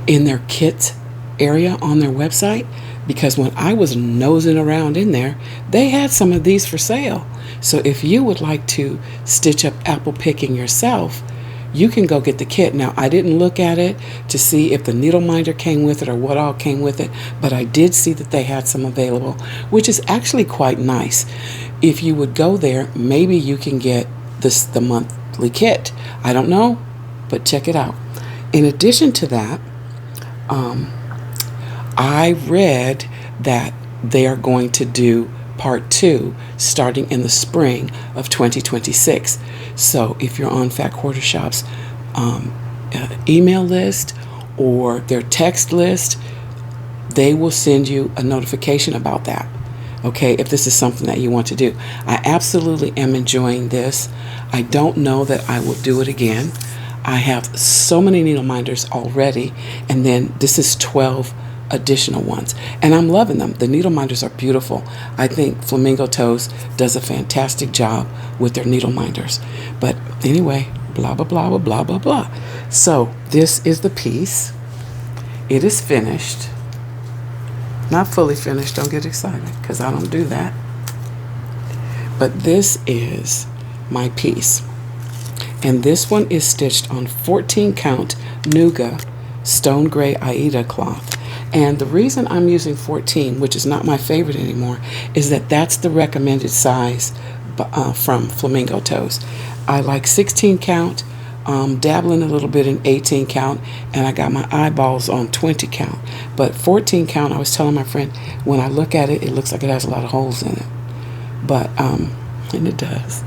in their kits area on their website, because when I was nosing around in there, they had some of these for sale. So if you would like to stitch up apple picking yourself, you can go get the kit. Now, I didn't look at it to see if the needle minder came with it or what all came with it, but I did see that they had some available, which is actually quite nice. If you would go there, maybe you can get the monthly kit. I don't know, but check it out. In addition to that, I read that they are going to do part 2 starting in the spring of 2026. So if you're on Fat Quarter Shop's email list or their text list, they will send you a notification about that. Okay, if this is something that you want to do. I absolutely am enjoying this. I don't know that I will do it again. I have so many needle minders already, and then this is 12 additional ones, and I'm loving them. The needle minders are beautiful. I think Flamingo Toes does a fantastic job with their needle minders. But anyway, blah blah blah blah blah blah. So this is the piece. It is finished. Not fully finished, don't get excited, because I don't do that. But this is my piece. And this one is stitched on 14 count Nuga stone gray Aida cloth. And the reason I'm using 14, which is not my favorite anymore, is that that's the recommended size from Flamingo Toes. I like 16 count, dabbling a little bit in 18 count, and I got my eyeballs on 20 count. But 14 count, I was telling my friend, when I look at it, it looks like it has a lot of holes in it. But, and it does.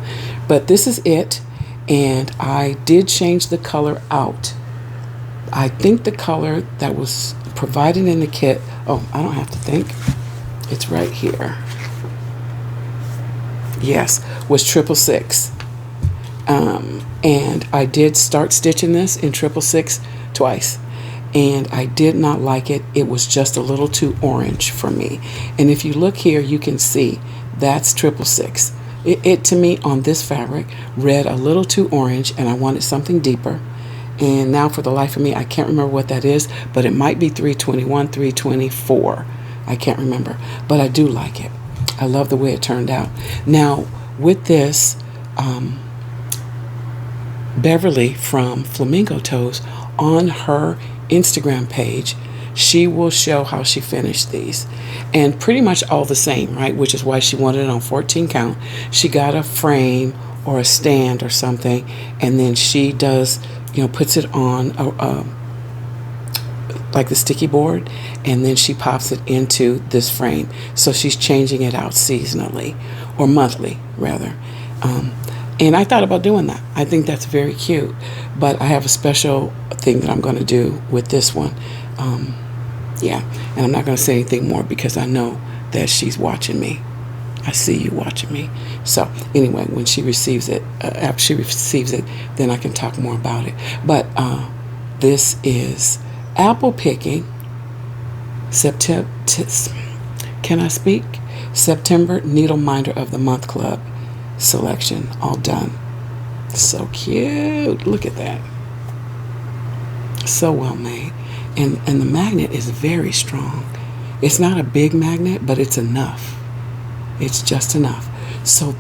But this is it, and I did change the color out. I think the color that was provided in the kit, oh, I don't have to think, it's right here. Yes, was 666. And I did start stitching this in 666 twice, and I did not like it. It was just a little too orange for me. And if you look here, you can see that's 666. It to me on this fabric read a little too orange, and I wanted something deeper. And now for the life of me, I can't remember what that is, but it might be 321, 324. I can't remember, but I do like it. I love the way it turned out. Now with this, Beverly from Flamingo Toes, on her Instagram page, she will show how she finished these, and pretty much all the same, right? Which is why she wanted it on 14 count. She got a frame or a stand or something, and then she does, puts it on like the sticky board, and then she pops it into this frame. So she's changing it out seasonally, or monthly rather. And I thought about doing that. I think that's very cute, but I have a special thing that I'm going to do with this one. Yeah, and I'm not going to say anything more because I know that she's watching me. I see you watching me. So anyway, when she receives it, after she receives it, then I can talk more about it. But this is apple picking, September. Can I speak? September Needle Minder of the Month Club selection, all done. So cute. Look at that. So well made. And the magnet is very strong. It's not a big magnet, but it's enough. It's just enough. So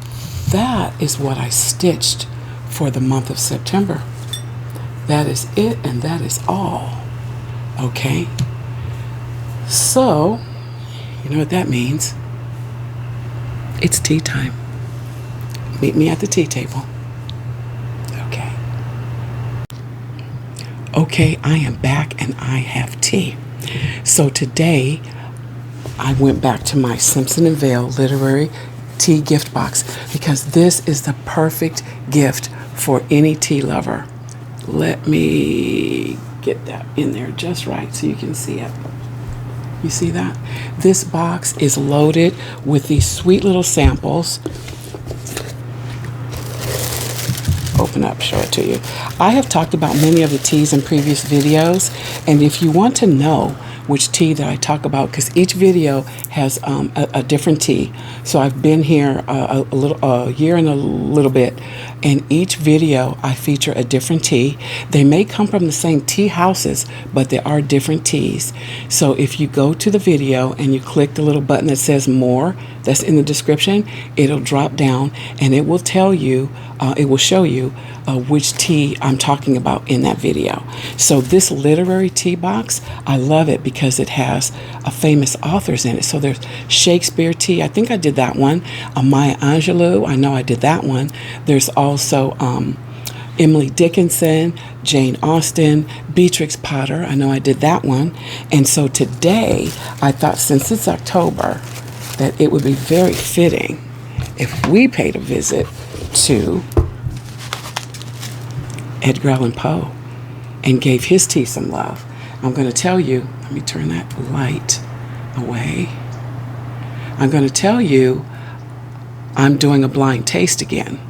that is what I stitched for the month of September. That is it, and that is all. Okay? So, you know what that means? It's tea time. Meet me at the tea table. Okay. Okay, I am back and I have tea. So today, I went back to my Simpson and Vail literary tea gift box because this is the perfect gift for any tea lover. Let me get that in there just right so you can see it. You see that? This box is loaded with these sweet little samples. Open up, show it to you. I have talked about many of the teas in previous videos, and if you want to know which tea that I talk about, because each video has a different tea. So I've been here a year and a little bit, and each video I feature a different tea. They may come from the same tea houses, but there are different teas. So if you go to the video and you click the little button that says more, that's in the description, it'll drop down and it will tell you, it will show you which tea I'm talking about in that video. So this literary tea box, I love it because it has famous authors in it. So there's Shakespeare tea. I think I did that one. Maya Angelou. I know I did that one. There's also Emily Dickinson, Jane Austen, Beatrix Potter. I know I did that one. And so today, I thought since it's October, that it would be very fitting if we paid a visit to Edgar Allan Poe and gave his tea some love. I'm going to tell you, let me turn that light away. I'm going to tell you I'm doing a blind taste again.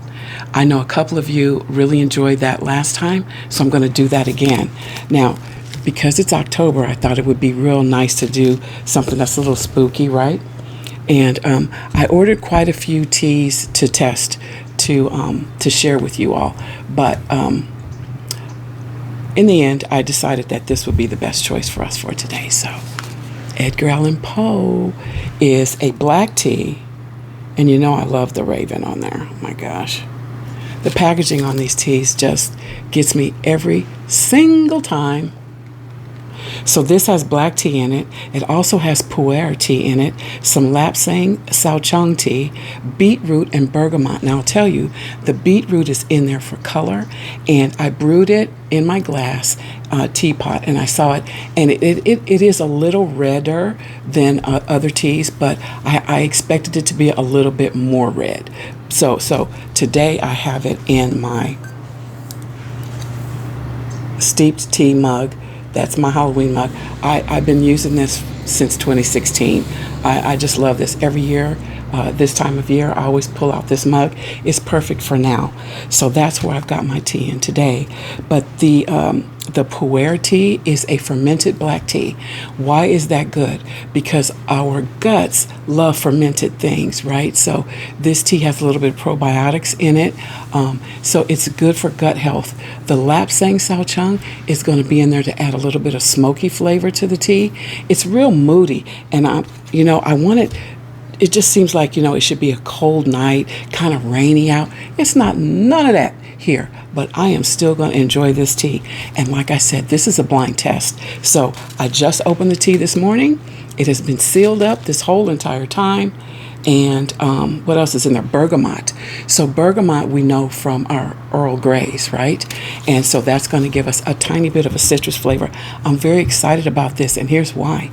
I know a couple of you really enjoyed that last time, so I'm going to do that again. Now, because it's October, I thought it would be real nice to do something that's a little spooky, right? And I ordered quite a few teas to test to share with you all. But in the end, I decided that this would be the best choice for us for today. So Edgar Allan Poe is a black tea. And you know I love the raven on there. Oh my gosh. The packaging on these teas just gets me every single time. So this has black tea in it. It also has pu'er tea in it, some lapsang souchong tea, beetroot, and bergamot. Now I'll tell you, the beetroot is in there for color, and I brewed it in my glass teapot, and I saw it, and it is a little redder than other teas, but I expected it to be a little bit more red. So today I have it in my steeped tea mug. That's my Halloween mug. I've been using this since 2016. I just love this. Every year, this time of year, I always pull out this mug. It's perfect for now. So that's where I've got my tea in today. But the pu'er tea is a fermented black tea. Why is that good? Because our guts love fermented things, right? So this tea has a little bit of probiotics in it. So it's good for gut health. The lapsang souchong is going to be in there to add a little bit of smoky flavor to the tea. It's real moody, and I want it. It just seems like, it should be a cold night, kind of rainy out. It's not, none of that here, but I am still going to enjoy this tea. And like I said, this is a blind test. So I just opened the tea this morning. It has been sealed up this whole entire time. And what else is in there? Bergamot. So bergamot we know from our Earl Greys, right? And so that's going to give us a tiny bit of a citrus flavor. I'm very excited about this, and here's why.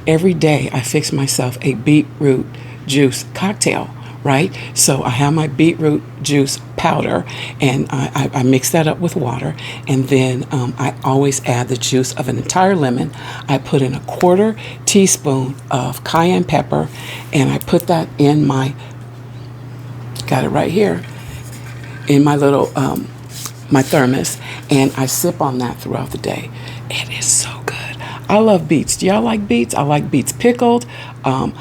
Every day I fix myself a beetroot juice cocktail, right? So I have my beetroot juice powder, and I mix that up with water, and then I always add the juice of an entire lemon. I put in a 1/4 teaspoon of cayenne pepper, and I put that in my got it right here in my little my thermos, and I sip on that throughout the day. It is so good. I love beets. Do y'all like beets? I like beets pickled. I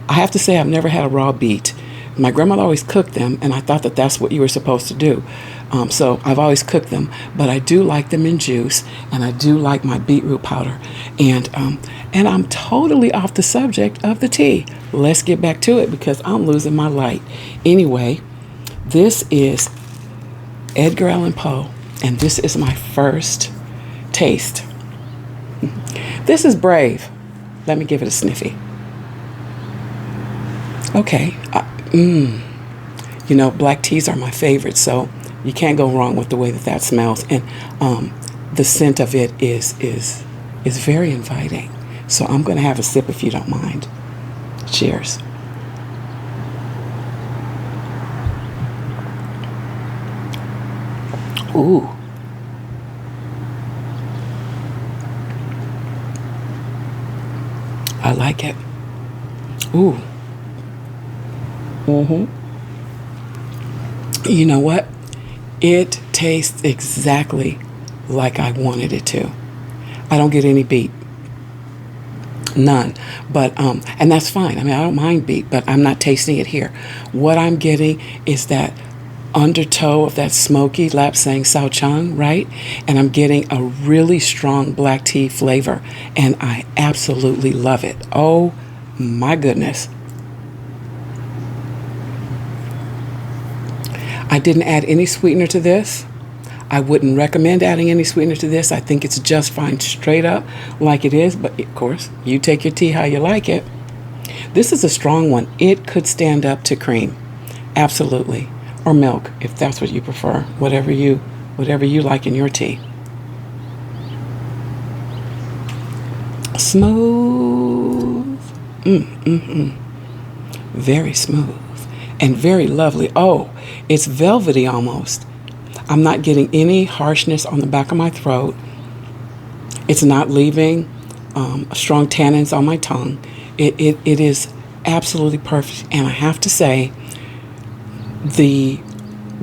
have to say I've never had a raw beet. My grandmother always cooked them, and I thought that that's what you were supposed to do. So I've always cooked them, but I do like them in juice, and I do like my beetroot powder. And I'm totally off the subject of the tea. Let's get back to it because I'm losing my light. Anyway, this is Edgar Allan Poe, and this is my first taste. This is brave. Let me give it a sniffy. Okay. You know, black teas are my favorite, so you can't go wrong with the way that that smells. And the scent of it is very inviting. So I'm going to have a sip if you don't mind. Cheers. Ooh. I like it. Ooh. You know what? It tastes exactly like I wanted it to. I don't get any beet. None. But, and that's fine. I mean, I don't mind beet, but I'm not tasting it here. What I'm getting is that undertow of that smoky lapsang sao chang, right? And I'm getting a really strong black tea flavor, and I absolutely love it. Oh my goodness. I didn't add any sweetener to this. I wouldn't recommend adding any sweetener to this. I think it's just fine straight up like it is, but of course, you take your tea how you like it. This is a strong one. It could stand up to cream. Absolutely. Or milk, if that's what you prefer. Whatever you like in your tea. Smooth. Very smooth. And very lovely. Oh, it's velvety almost. I'm not getting any harshness on the back of my throat. It's not leaving strong tannins on my tongue. It is absolutely perfect. And I have to say, the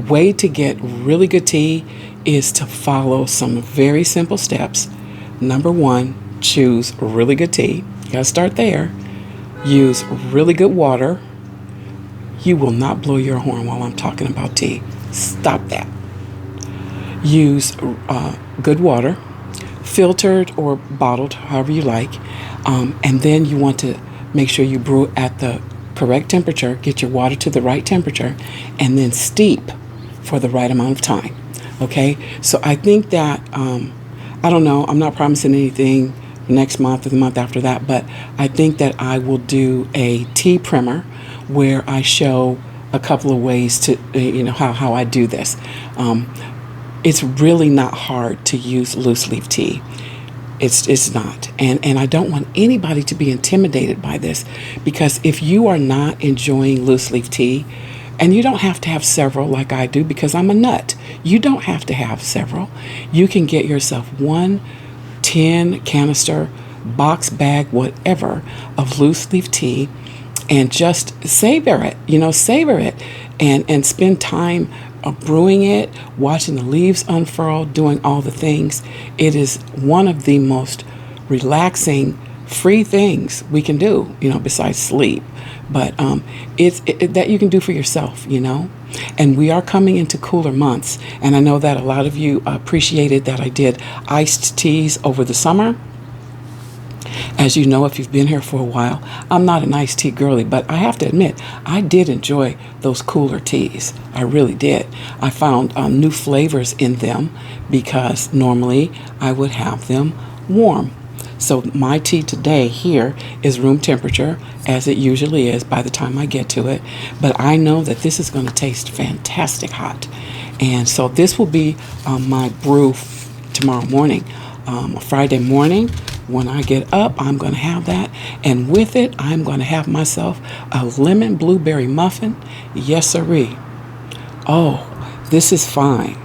way to get really good tea is to follow some very simple steps. Number one, choose really good tea. You gotta start there. Use really good water. You will not blow your horn while I'm talking about tea. Stop that. Use good water, filtered or bottled, however you like. And then you want to make sure you brew at the correct temperature, get your water to the right temperature, and then steep for the right amount of time. Okay? So I think that, I don't know, I'm not promising anything next month or the month after that, but I think that I will do a tea primer where I show a couple of ways to, how I do this. It's really not hard to use loose leaf tea. It's not. And I don't want anybody to be intimidated by this, because if you are not enjoying loose leaf tea, and you don't have to have several like I do because I'm a nut. You don't have to have several. You can get yourself 1 tin canister, box bag, whatever, of loose leaf tea and just savor it, and spend time brewing it, watching the leaves unfurl, doing all the things. It is one of the most relaxing, free things we can do, besides sleep. But it's that you can do for yourself, And we are coming into cooler months. And I know that a lot of you appreciated that I did iced teas over the summer. As you know, if you've been here for a while, I'm not an iced tea girly, but I have to admit, I did enjoy those cooler teas. I really did. I found new flavors in them because normally I would have them warm. So my tea today here is room temperature, as it usually is by the time I get to it. But I know that this is going to taste fantastic hot. And so this will be my brew tomorrow morning, Friday morning. When I get up, I'm going to have that. And with it, I'm going to have myself a lemon blueberry muffin. Yes, sirree. Oh, this is fine.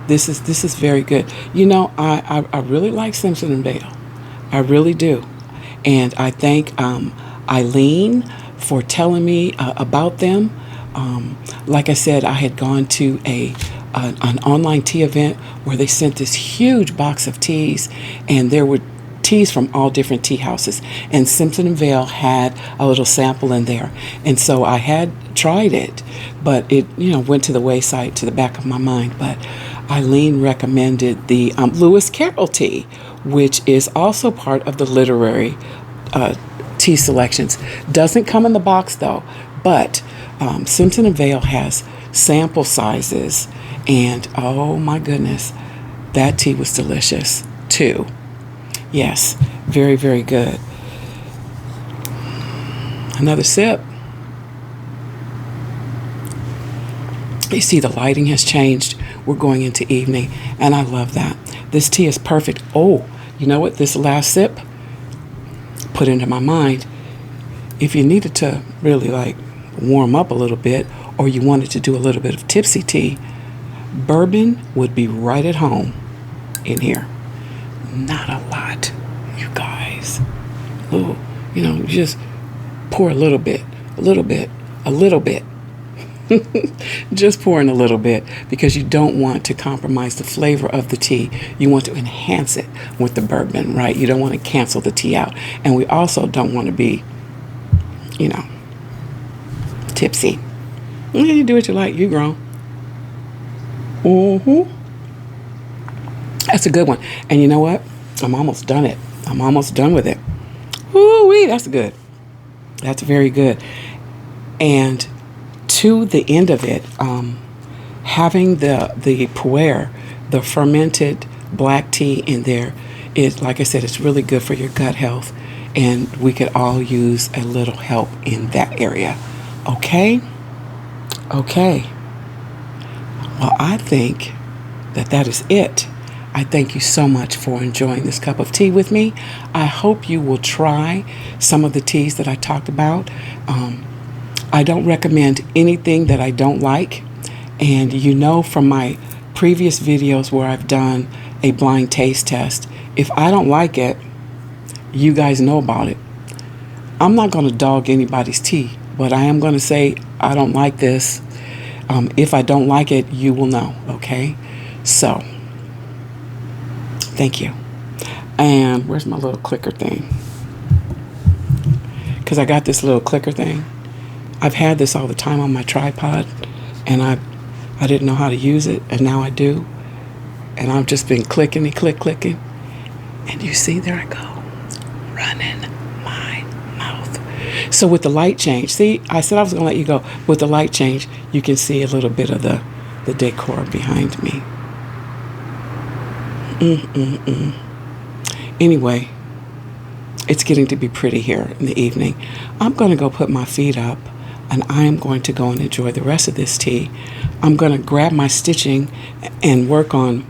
This is very good. I really like Simpson and Vail. I really do. And I thank Eileen for telling me about them. Like I said, I had gone to an online tea event where they sent this huge box of teas, and there were teas from all different tea houses, and Simpson and Vail had a little sample in there, and so I had tried it, but it went to the wayside, to the back of my mind. But Eileen recommended the Lewis Carroll tea, which is also part of the literary tea selections. Doesn't come in the box though, but Simpson and Vail has sample sizes, and oh my goodness, that tea was delicious too. Yes, very, very good. Another sip. You see, the lighting has changed. We're going into evening, and I love that. This tea is perfect. Oh, you know what? This last sip put into my mind, if you needed to really like warm up a little bit, or you wanted to do a little bit of tipsy tea, bourbon would be right at home in here. Not a lot, you guys. Oh, just pour a little bit. Just pour in a little bit, because you don't want to compromise the flavor of the tea. You want to enhance it with the bourbon, right? You don't want to cancel the tea out. And we also don't want to be, tipsy. You do what you like. You grown. That's a good one. And you know what? I'm almost done it. I'm almost done with it. Ooh-wee, that's good. That's very good. And to the end of it, having the pu'er, the fermented black tea in there, is, like I said, it's really good for your gut health. And we could all use a little help in that area. Okay? Okay. Well, I think that is it. I thank you so much for enjoying this cup of tea with me. I hope you will try some of the teas that I talked about. I don't recommend anything that I don't like. And from my previous videos where I've done a blind taste test, if I don't like it, you guys know about it. I'm not going to dog anybody's tea, but I am going to say I don't like this. If I don't like it, you will know, okay? So, thank you. And where's my little clicker thing? Because I got this little clicker thing. I've had this all the time on my tripod, and I didn't know how to use it, and now I do. And I've just been clicking. And you see, there I go, running my mouth. So with the light change, see, I said I was going to let you go. With the light change, you can see a little bit of the decor behind me. Anyway, it's getting to be pretty here in the evening. I'm going to go put my feet up, and I am going to go and enjoy the rest of this tea. I'm going to grab my stitching and work on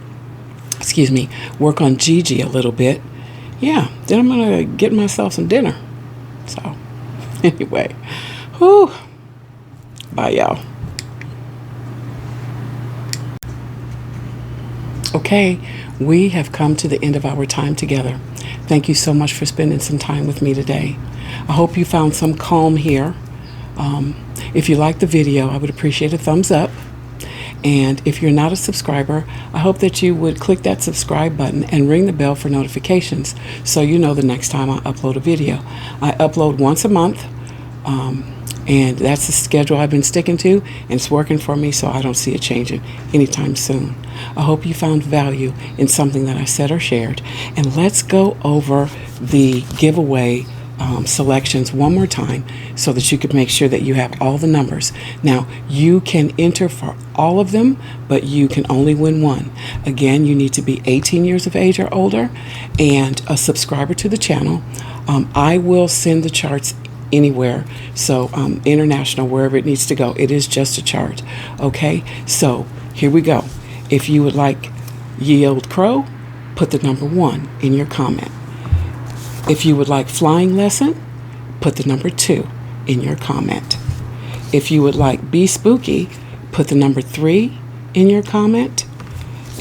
Gigi a little bit. Yeah, then I'm going to get myself some dinner. So, anyway, bye, y'all. Okay, we have come to the end of our time together. Thank you so much for spending some time with me today. I hope you found some calm here. If you liked the video, I would appreciate a thumbs up. And if you're not a subscriber, I hope that you would click that subscribe button and ring the bell for notifications so you know the next time I upload a video. I upload once a month, and that's the schedule I've been sticking to, and it's working for me, so I don't see it changing anytime soon. I hope you found value in something that I said or shared. And let's go over the giveaway selections one more time so that you can make sure that you have all the numbers. Now, you can enter for all of them, but you can only win one. Again, you need to be 18 years of age or older and a subscriber to the channel. I will send the charts anywhere, so international, wherever it needs to go. It is just a chart. Okay, so here we go. If you would like Ye Old Crow, put the number 1 in your comment. If you would like Flying Lesson, put the number 2 in your comment. If you would like Be Spooky, put the number 3 in your comment.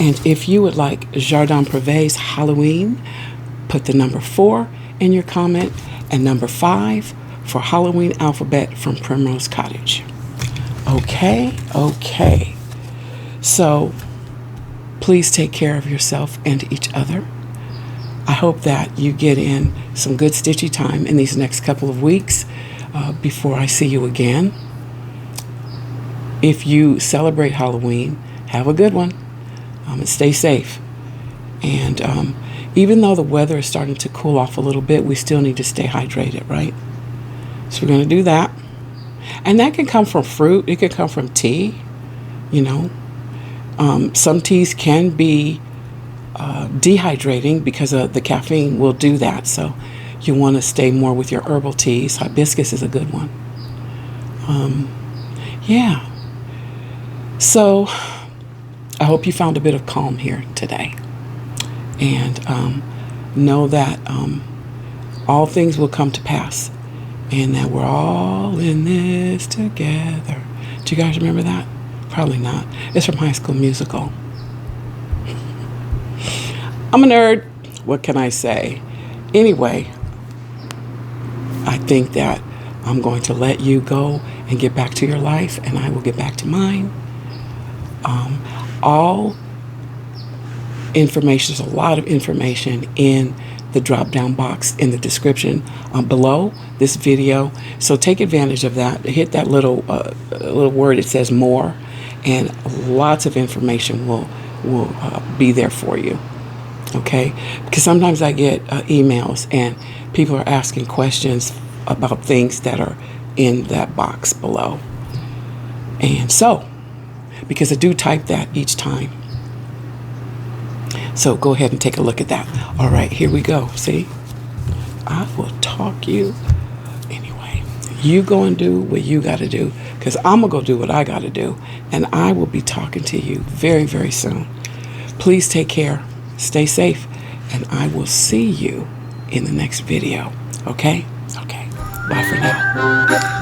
And if you would like Jardin Privé's Halloween, put the number 4 in your comment, and number 5 for Halloween Alphabet from Primrose Cottage. Okay. So please take care of yourself and each other. I hope that you get in some good stitchy time in these next couple of weeks before I see you again. If you celebrate Halloween, have a good one and stay safe. And even though the weather is starting to cool off a little bit, we still need to stay hydrated, right? So we're going to do that. And that can come from fruit. It can come from tea, you know. Some teas can be dehydrating because the caffeine will do that. So you want to stay more with your herbal teas. Hibiscus is a good one. Yeah. So I hope you found a bit of calm here today. And know that all things will come to pass. And that we're all in this together. Do you guys remember that? Probably not. It's from High School Musical. I'm a nerd. What can I say? Anyway, I think that I'm going to let you go and get back to your life, and I will get back to mine. All information, there's a lot of information in the drop-down box in the description below this video. So take advantage of that. Hit that little word. It says more, and lots of information will be there for you. Okay? Because sometimes I get emails and people are asking questions about things that are in that box below. And so, because I do type that each time. So go ahead and take a look at that. All right, here we go. See? I will talk you. Anyway, you go and do what you got to do, because I'm going to go do what I got to do. And I will be talking to you very, very soon. Please take care. Stay safe. And I will see you in the next video. Okay? Okay. Bye for now.